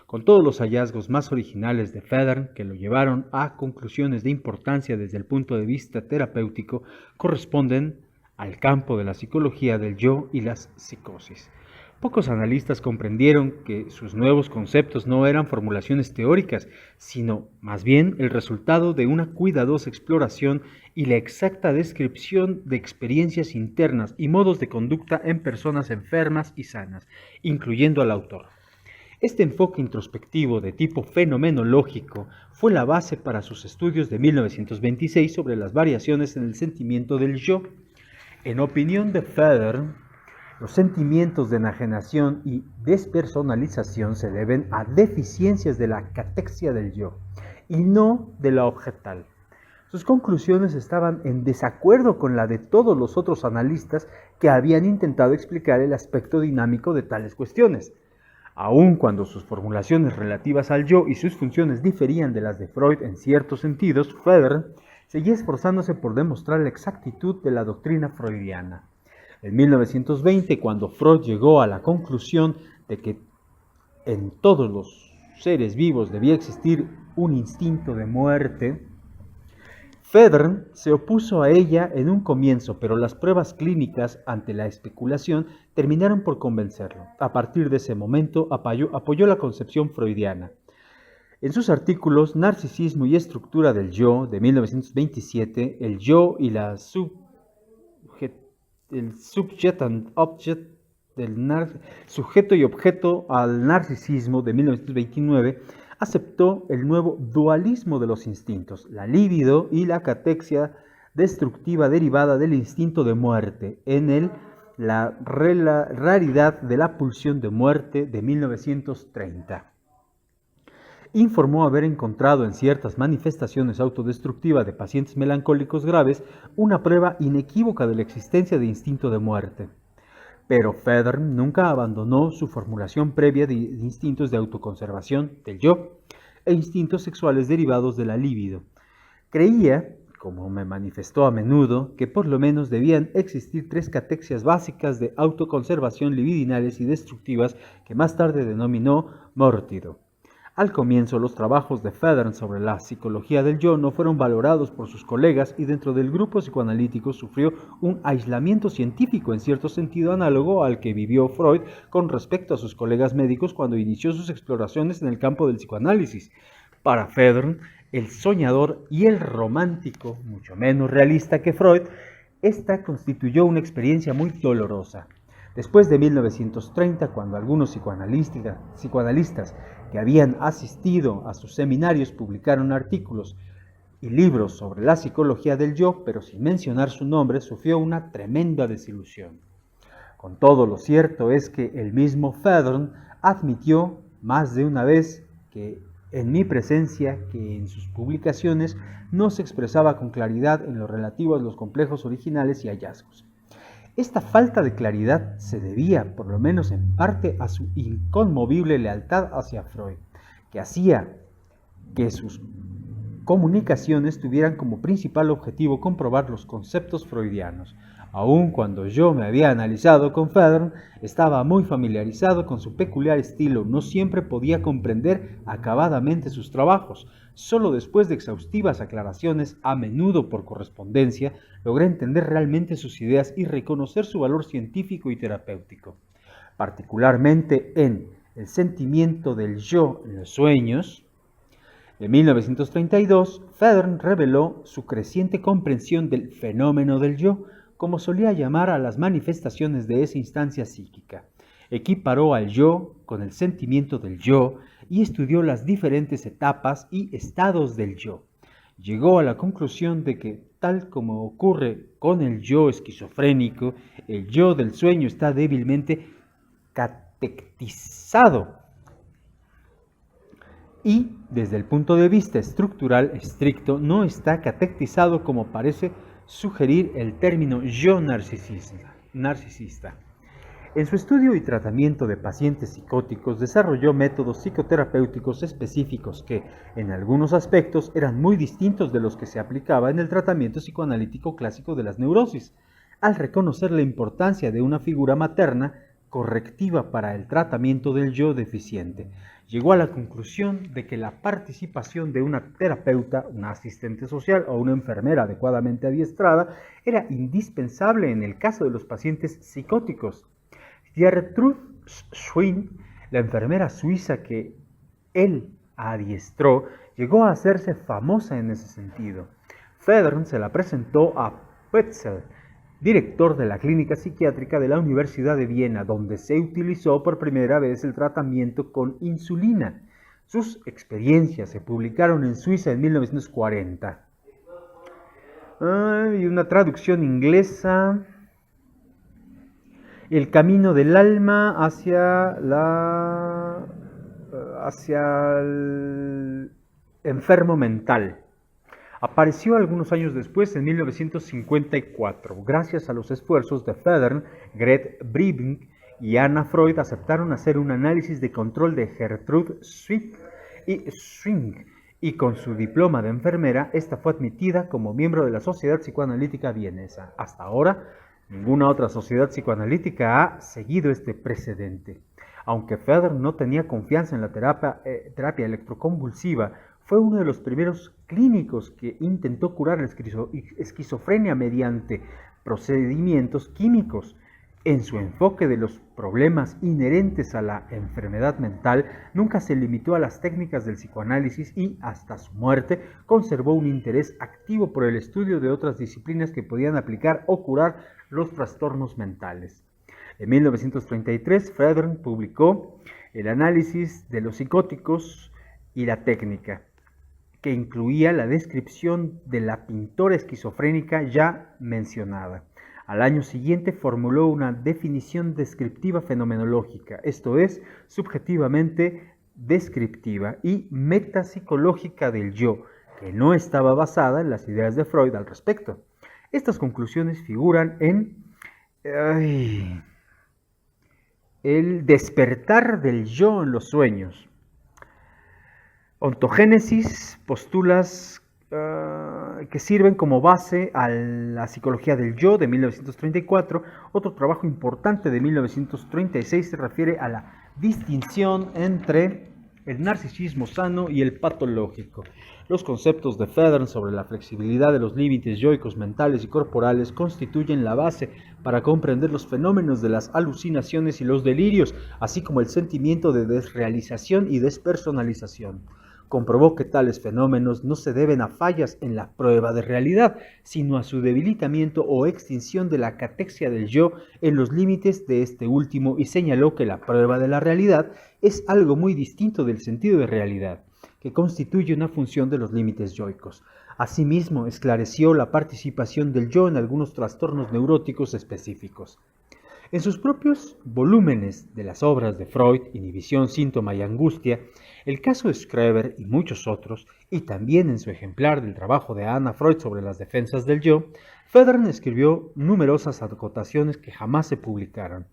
Con todos los hallazgos más originales de Federn, que lo llevaron a conclusiones de importancia desde el punto de vista terapéutico, corresponden al campo de la psicología del yo y las psicosis. Pocos analistas comprendieron que sus nuevos conceptos no eran formulaciones teóricas, sino más bien el resultado de una cuidadosa exploración y la exacta descripción de experiencias internas y modos de conducta en personas enfermas y sanas, incluyendo al autor. Este enfoque introspectivo de tipo fenomenológico fue la base para sus estudios de 1926 sobre las variaciones en el sentimiento del yo. En opinión de Federn, los sentimientos de enajenación y despersonalización se deben a deficiencias de la catexia del yo y no de la objetal. Sus conclusiones estaban en desacuerdo con la de todos los otros analistas que habían intentado explicar el aspecto dinámico de tales cuestiones. Aun cuando sus formulaciones relativas al yo y sus funciones diferían de las de Freud en ciertos sentidos, Federn seguía esforzándose por demostrar la exactitud de la doctrina freudiana. En 1920, cuando Freud llegó a la conclusión de que en todos los seres vivos debía existir un instinto de muerte, Federn se opuso a ella en un comienzo, pero las pruebas clínicas ante la especulación terminaron por convencerlo. A partir de ese momento apoyó la concepción freudiana. En sus artículos Narcisismo y estructura del yo, de 1927, El yo y la el subject and object sujeto y objeto al narcisismo, de 1929, aceptó el nuevo dualismo de los instintos, la libido y la catexia destructiva derivada del instinto de muerte, en la raridad de la pulsión de muerte, de 1930. Informó haber encontrado en ciertas manifestaciones autodestructivas de pacientes melancólicos graves una prueba inequívoca de la existencia de instinto de muerte. Pero Federn nunca abandonó su formulación previa de instintos de autoconservación del yo e instintos sexuales derivados de la libido. Creía, como me manifestó a menudo, que por lo menos debían existir 3 catexias básicas de autoconservación libidinales y destructivas que más tarde denominó mórtido. Al comienzo, los trabajos de Federn sobre la psicología del yo no fueron valorados por sus colegas y dentro del grupo psicoanalítico sufrió un aislamiento científico en cierto sentido análogo al que vivió Freud con respecto a sus colegas médicos cuando inició sus exploraciones en el campo del psicoanálisis. Para Federn, el soñador y el romántico, mucho menos realista que Freud, esta constituyó una experiencia muy dolorosa. Después de 1930, cuando algunos psicoanalistas que habían asistido a sus seminarios publicaron artículos y libros sobre la psicología del yo, pero sin mencionar su nombre, sufrió una tremenda desilusión. Con todo, lo cierto es que el mismo Fedorn admitió más de una vez que en mi presencia que en sus publicaciones no se expresaba con claridad en lo relativo a los complejos originales y hallazgos. Esta falta de claridad se debía, por lo menos en parte, a su inconmovible lealtad hacia Freud, que hacía que sus comunicaciones tuvieran como principal objetivo comprobar los conceptos freudianos. Aun cuando yo me había analizado con Fedorn, estaba muy familiarizado con su peculiar estilo, no siempre podía comprender acabadamente sus trabajos. Solo después de exhaustivas aclaraciones, a menudo por correspondencia, logré entender realmente sus ideas y reconocer su valor científico y terapéutico. Particularmente en El sentimiento del yo en los sueños, de 1932, Fedorn reveló su creciente comprensión del fenómeno del yo, como solía llamar a las manifestaciones de esa instancia psíquica. Equiparó al yo con el sentimiento del yo y estudió las diferentes etapas y estados del yo. Llegó a la conclusión de que, tal como ocurre con el yo esquizofrénico, el yo del sueño está débilmente catectizado y, desde el punto de vista estructural estricto, no está catectizado como parece sugerir el término yo narcisista. En su estudio y tratamiento de pacientes psicóticos desarrolló métodos psicoterapéuticos específicos que, en algunos aspectos, eran muy distintos de los que se aplicaba en el tratamiento psicoanalítico clásico de las neurosis. Al reconocer la importancia de una figura materna correctiva para el tratamiento del yo deficiente, llegó a la conclusión de que la participación de una terapeuta, una asistente social o una enfermera adecuadamente adiestrada era indispensable en el caso de los pacientes psicóticos. Gertrude Schwinn, la enfermera suiza que él adiestró, llegó a hacerse famosa en ese sentido. Fedorn se la presentó a Wetzel, director de la clínica psiquiátrica de la Universidad de Viena, donde se utilizó por primera vez el tratamiento con insulina. Sus experiencias se publicaron en Suiza en 1940. Y una traducción inglesa: El camino del alma hacia el enfermo mental. Apareció algunos años después, en 1954. Gracias a los esfuerzos de Fedorn, Gret Bribing y Anna Freud aceptaron hacer un análisis de control de Gertrude Schwinn, y con su diploma de enfermera, esta fue admitida como miembro de la Sociedad Psicoanalítica Vienesa. Hasta ahora, ninguna otra sociedad psicoanalítica ha seguido este precedente. Aunque Fedorn no tenía confianza en la terapia electroconvulsiva, fue uno de los primeros clínicos que intentó curar la esquizofrenia mediante procedimientos químicos. En su enfoque de los problemas inherentes a la enfermedad mental, nunca se limitó a las técnicas del psicoanálisis y, hasta su muerte, conservó un interés activo por el estudio de otras disciplinas que podían aplicar o curar los trastornos mentales. En 1933, Fedorn publicó El análisis de los psicóticos y la técnica, que incluía la descripción de la pintora esquizofrénica ya mencionada. Al año siguiente formuló una definición descriptiva fenomenológica, esto es, subjetivamente descriptiva y metapsicológica del yo, que no estaba basada en las ideas de Freud al respecto. Estas conclusiones figuran en El despertar del yo en los sueños. Ontogénesis, postulas que sirven como base a la psicología del yo de 1934. Otro trabajo importante de 1936 se refiere a la distinción entre el narcisismo sano y el patológico. Los conceptos de Fedorn sobre la flexibilidad de los límites yoicos mentales y corporales constituyen la base para comprender los fenómenos de las alucinaciones y los delirios, así como el sentimiento de desrealización y despersonalización. Comprobó que tales fenómenos no se deben a fallas en la prueba de realidad, sino a su debilitamiento o extinción de la catexia del yo en los límites de este último, y señaló que la prueba de la realidad es algo muy distinto del sentido de realidad, que constituye una función de los límites yoicos. Asimismo, esclareció la participación del yo en algunos trastornos neuróticos específicos. En sus propios volúmenes de las obras de Freud, Inhibición, Síntoma y Angustia, el caso de Schreber y muchos otros, y también en su ejemplar del trabajo de Anna Freud sobre las defensas del yo, Federn escribió numerosas acotaciones que jamás se publicaron.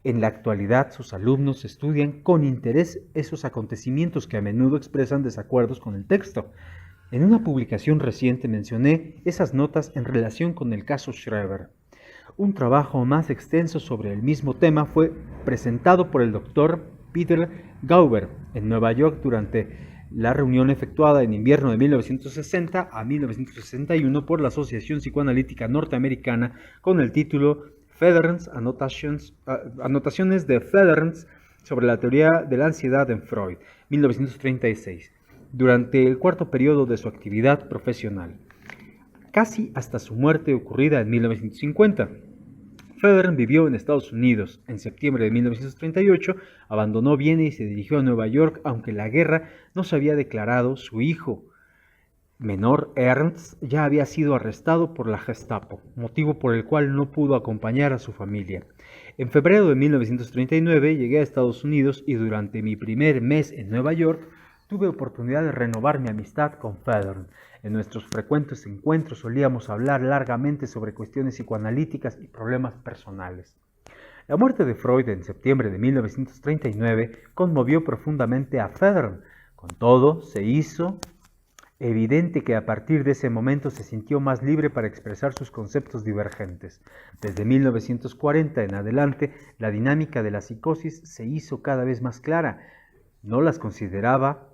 En la actualidad, sus alumnos estudian con interés esos acontecimientos que a menudo expresan desacuerdos con el texto. En una publicación reciente mencioné esas notas en relación con el caso Schreber. Un trabajo más extenso sobre el mismo tema fue presentado por el doctor Peter Gauber en Nueva York durante la reunión efectuada en invierno de 1960 a 1961 por la Asociación Psicoanalítica Norteamericana con el título Federn's Anotaciones de Federn's sobre la teoría de la ansiedad en Freud, 1936, durante el cuarto periodo de su actividad profesional, casi hasta su muerte ocurrida en 1950. Federn vivió en Estados Unidos. En septiembre de 1938 abandonó Viena y se dirigió a Nueva York, aunque la guerra no se había declarado. Su hijo menor, Ernst, ya había sido arrestado por la Gestapo, motivo por el cual no pudo acompañar a su familia. En febrero de 1939 llegué a Estados Unidos y durante mi primer mes en Nueva York tuve oportunidad de renovar mi amistad con Federn. En nuestros frecuentes encuentros solíamos hablar largamente sobre cuestiones psicoanalíticas y problemas personales. La muerte de Freud en septiembre de 1939 conmovió profundamente a Federn. Con todo, se hizo evidente que a partir de ese momento se sintió más libre para expresar sus conceptos divergentes. Desde 1940 en adelante, la dinámica de la psicosis se hizo cada vez más clara. No las consideraba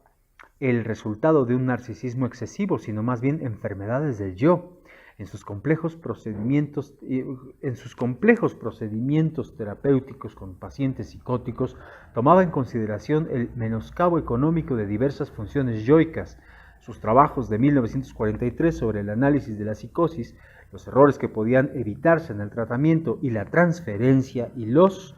el resultado de un narcisismo excesivo, sino más bien enfermedades del yo. En sus complejos procedimientos terapéuticos con pacientes psicóticos, tomaba en consideración el menoscabo económico de diversas funciones yoicas. Sus trabajos de 1943 sobre el análisis de la psicosis, los errores que podían evitarse en el tratamiento y la transferencia, y los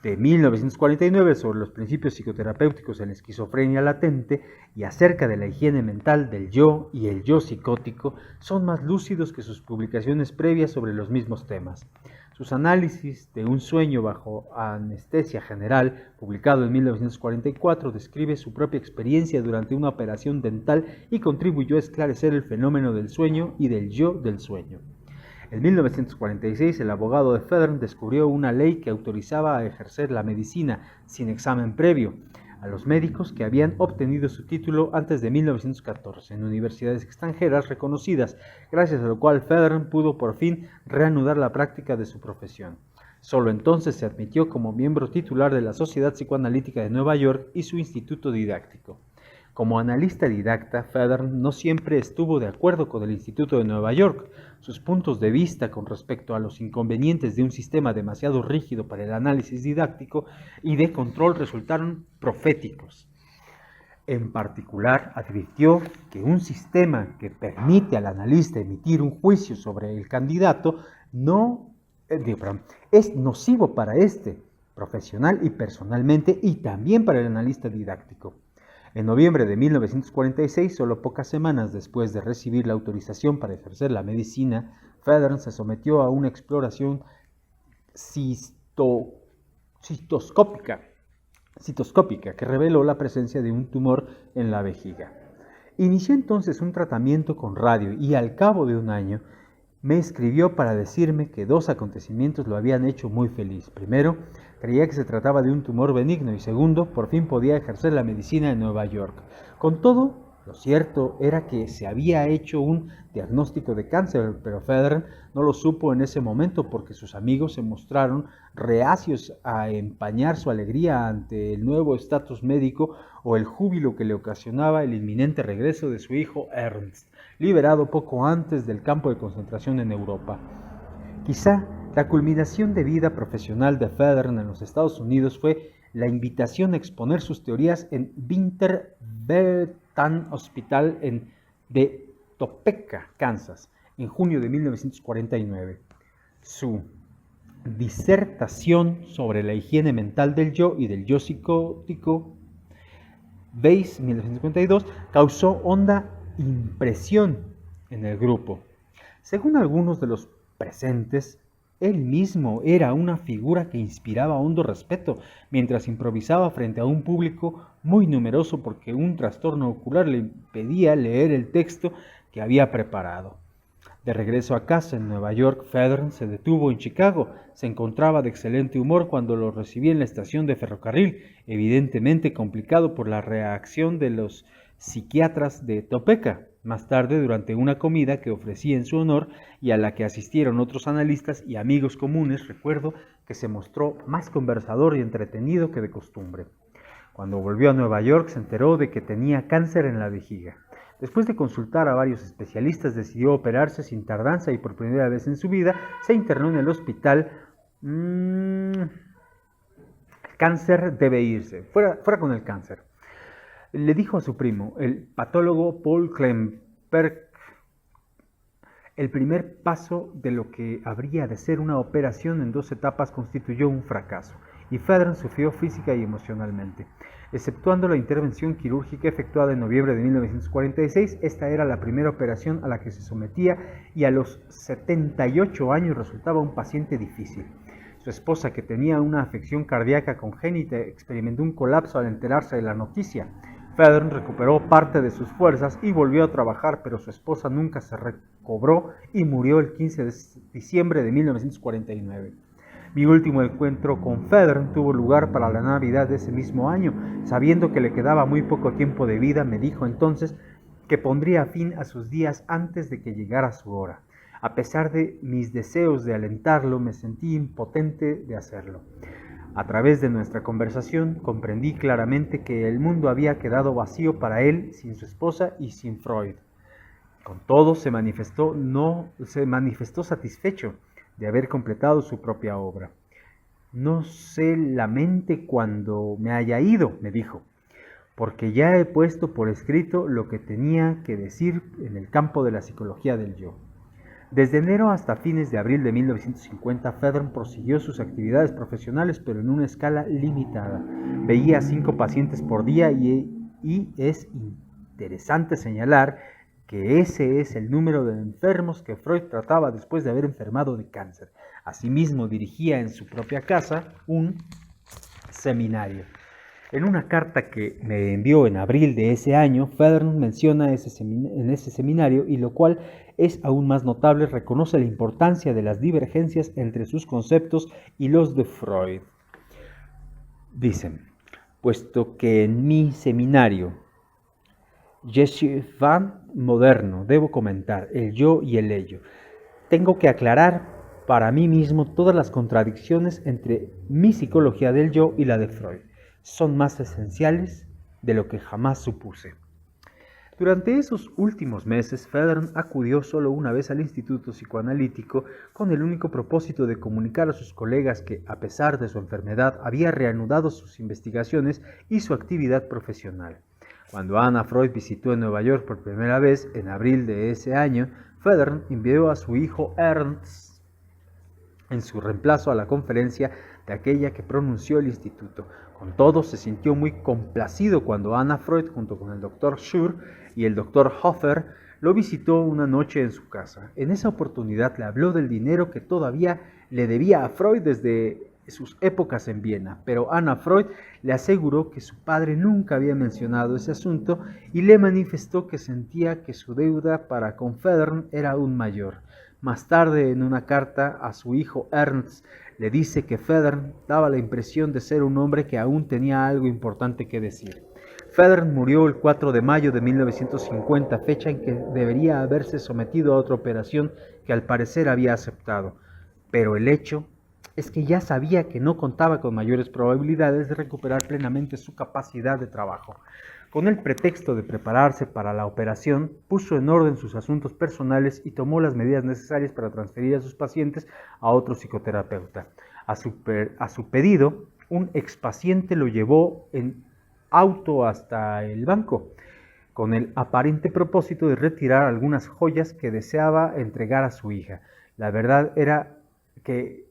de 1949 sobre los principios psicoterapéuticos en la esquizofrenia latente y acerca de la higiene mental del yo y el yo psicótico son más lúcidos que sus publicaciones previas sobre los mismos temas. Sus análisis de un sueño bajo anestesia general, publicado en 1944, describe su propia experiencia durante una operación dental y contribuyó a esclarecer el fenómeno del sueño y del yo del sueño. En 1946, el abogado de Federn descubrió una ley que autorizaba a ejercer la medicina sin examen previo a los médicos que habían obtenido su título antes de 1914 en universidades extranjeras reconocidas, gracias a lo cual Federn pudo por fin reanudar la práctica de su profesión. Solo entonces se admitió como miembro titular de la Sociedad Psicoanalítica de Nueva York y su instituto didáctico. Como analista didacta, Federn no siempre estuvo de acuerdo con el Instituto de Nueva York. Sus puntos de vista con respecto a los inconvenientes de un sistema demasiado rígido para el análisis didáctico y de control resultaron proféticos. En particular, advirtió que un sistema que permite al analista emitir un juicio sobre el candidato es nocivo para este, profesional y personalmente, y también para el analista didáctico. En noviembre de 1946, solo pocas semanas después de recibir la autorización para ejercer la medicina, Federn se sometió a una exploración citoscópica que reveló la presencia de un tumor en la vejiga. Inició entonces un tratamiento con radio y al cabo de un año me escribió para decirme que dos acontecimientos lo habían hecho muy feliz. Primero, creía que se trataba de un tumor benigno y segundo, por fin podía ejercer la medicina en Nueva York. Con todo, lo cierto era que se había hecho un diagnóstico de cáncer, pero Federn no lo supo en ese momento porque sus amigos se mostraron reacios a empañar su alegría ante el nuevo estatus médico o el júbilo que le ocasionaba el inminente regreso de su hijo Ernst, liberado poco antes del campo de concentración en Europa. Quizá la culminación de vida profesional de Federn en los Estados Unidos fue la invitación a exponer sus teorías en Winter-Bertan Hospital de Topeka, Kansas, en junio de 1949. Su disertación sobre la higiene mental del yo y del yo psicótico, Weiss, 1952, causó honda impresión en el grupo. Según algunos de los presentes, Él mismo era una figura que inspiraba hondo respeto mientras improvisaba frente a un público muy numeroso porque un trastorno ocular le impedía leer el texto que había preparado. De regreso a casa en Nueva York, Federn se detuvo en Chicago. Se encontraba de excelente humor cuando lo recibí en la estación de ferrocarril, evidentemente complicado por la reacción de los psiquiatras de Topeka. Más tarde, durante una comida que ofrecí en su honor y a la que asistieron otros analistas y amigos comunes, recuerdo que se mostró más conversador y entretenido que de costumbre. Cuando volvió a Nueva York, se enteró de que tenía cáncer en la vejiga. Después de consultar a varios especialistas, decidió operarse sin tardanza y por primera vez en su vida se internó en el hospital. Cáncer debe irse, fuera con el cáncer. Le dijo a su primo, el patólogo Paul Klemperk, el primer paso de lo que habría de ser una operación en 2 etapas constituyó un fracaso, y Federn sufrió física y emocionalmente. Exceptuando la intervención quirúrgica efectuada en noviembre de 1946, esta era la primera operación a la que se sometía y a los 78 años resultaba un paciente difícil. Su esposa, que tenía una afección cardíaca congénita, experimentó un colapso al enterarse de la noticia. Federn recuperó parte de sus fuerzas y volvió a trabajar, pero su esposa nunca se recobró y murió el 15 de diciembre de 1949. Mi último encuentro con Federn tuvo lugar para la Navidad de ese mismo año. Sabiendo que le quedaba muy poco tiempo de vida, me dijo entonces que pondría fin a sus días antes de que llegara su hora. A pesar de mis deseos de alentarlo, me sentí impotente de hacerlo. A través de nuestra conversación comprendí claramente que el mundo había quedado vacío para él sin su esposa y sin Freud. Con todo, se manifestó satisfecho de haber completado su propia obra. No se lamente cuando me haya ido, me dijo, porque ya he puesto por escrito lo que tenía que decir en el campo de la psicología del yo. Desde enero hasta fines de abril de 1950, Federn prosiguió sus actividades profesionales, pero en una escala limitada. Veía 5 pacientes por día y es interesante señalar que ese es el número de enfermos que Freud trataba después de haber enfermado de cáncer. Asimismo, dirigía en su propia casa un seminario. En una carta que me envió en abril de ese año, Federn menciona en ese seminario, y lo cual es aún más notable, reconoce la importancia de las divergencias entre sus conceptos y los de Freud. Dicen, puesto que en mi seminario Yeshiván moderno debo comentar el yo y el ello, tengo que aclarar para mí mismo todas las contradicciones entre mi psicología del yo y la de Freud. Son más esenciales de lo que jamás supuse. Durante esos últimos meses, Federn acudió solo una vez al Instituto Psicoanalítico con el único propósito de comunicar a sus colegas que, a pesar de su enfermedad, había reanudado sus investigaciones y su actividad profesional. Cuando Anna Freud visitó en Nueva York por primera vez, en abril de ese año, Federn envió a su hijo Ernst en su reemplazo a la conferencia de aquella que pronunció el instituto. Con todo, se sintió muy complacido cuando Anna Freud, junto con el Dr. Schur y el Dr. Hofer, lo visitó una noche en su casa. En esa oportunidad le habló del dinero que todavía le debía a Freud desde sus épocas en Viena, pero Anna Freud le aseguró que su padre nunca había mencionado ese asunto y le manifestó que sentía que su deuda para con Federn era aún mayor. Más tarde, en una carta a su hijo Ernst, le dice que Federn daba la impresión de ser un hombre que aún tenía algo importante que decir. Federn murió el 4 de mayo de 1950, fecha en que debería haberse sometido a otra operación que al parecer había aceptado. Pero el hecho es que ya sabía que no contaba con mayores probabilidades de recuperar plenamente su capacidad de trabajo. Con el pretexto de prepararse para la operación, puso en orden sus asuntos personales y tomó las medidas necesarias para transferir a sus pacientes a otro psicoterapeuta. A su pedido, un expaciente lo llevó en auto hasta el banco, con el aparente propósito de retirar algunas joyas que deseaba entregar a su hija. La verdad era que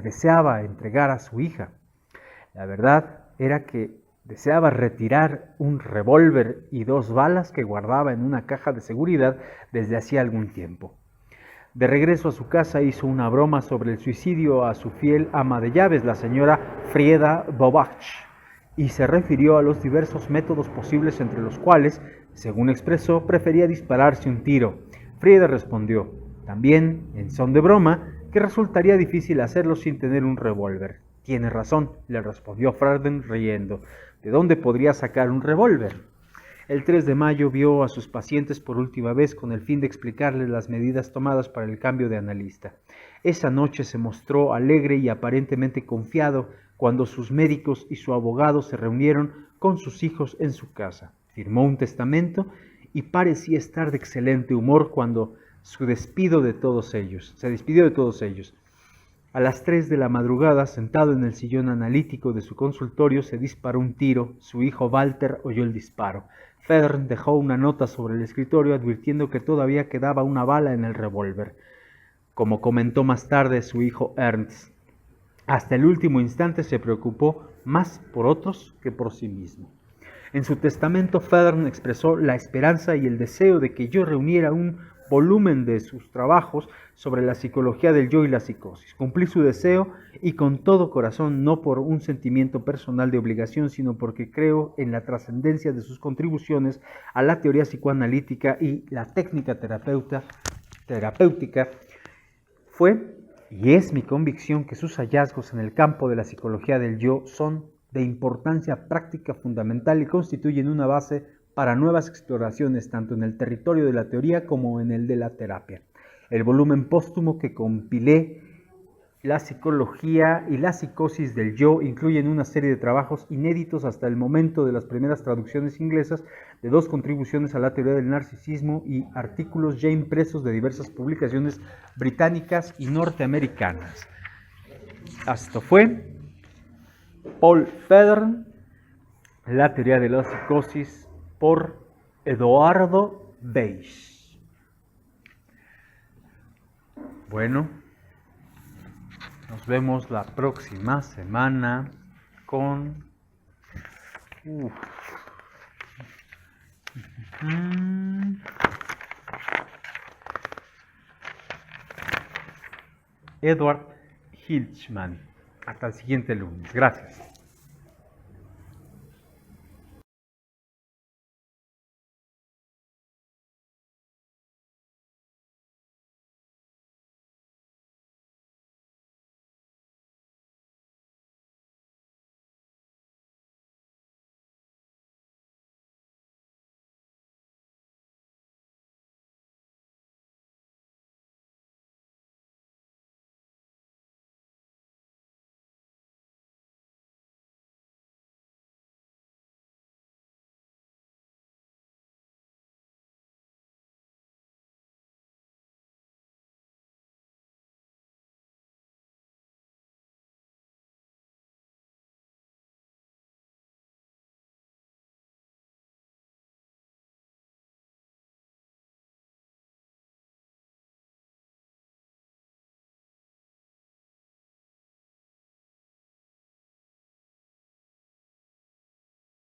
deseaba entregar a su hija. La verdad era que deseaba retirar un revólver y 2 balas que guardaba en una caja de seguridad desde hacía algún tiempo. De regreso a su casa hizo una broma sobre el suicidio a su fiel ama de llaves, la señora Frieda Bobach, y se refirió a los diversos métodos posibles entre los cuales, según expresó, prefería dispararse un tiro. Frieda respondió, también en son de broma, que resultaría difícil hacerlo sin tener un revólver. Tiene razón, le respondió Freden riendo. ¿De dónde podría sacar un revólver? El 3 de mayo vio a sus pacientes por última vez con el fin de explicarles las medidas tomadas para el cambio de analista. Esa noche se mostró alegre y aparentemente confiado cuando sus médicos y su abogado se reunieron con sus hijos en su casa. Firmó un testamento y parecía estar de excelente humor cuando se despidió de todos ellos. A las 3 de la madrugada, sentado en el sillón analítico de su consultorio, se disparó un tiro. Su hijo Walter oyó el disparo. Federn dejó una nota sobre el escritorio advirtiendo que todavía quedaba una bala en el revólver. Como comentó más tarde su hijo Ernst, hasta el último instante se preocupó más por otros que por sí mismo. En su testamento, Federn expresó la esperanza y el deseo de que yo reuniera un volumen de sus trabajos sobre la psicología del yo y la psicosis. Cumplí su deseo y con todo corazón, no por un sentimiento personal de obligación, sino porque creo en la trascendencia de sus contribuciones a la teoría psicoanalítica y la técnica terapéutica. Fue y es mi convicción que sus hallazgos en el campo de la psicología del yo son de importancia práctica fundamental y constituyen una base para nuevas exploraciones tanto en el territorio de la teoría como en el de la terapia. El volumen póstumo que compilé, La psicología y la psicosis del yo, incluyen una serie de trabajos inéditos hasta el momento de las primeras traducciones inglesas de 2 contribuciones a la teoría del narcisismo y artículos ya impresos de diversas publicaciones británicas y norteamericanas. Esto fue Paul Federn, La teoría de la psicosis, por Eduardo Weiss. Bueno, nos vemos la próxima semana con Edward Hilchman. Hasta el siguiente lunes. Gracias.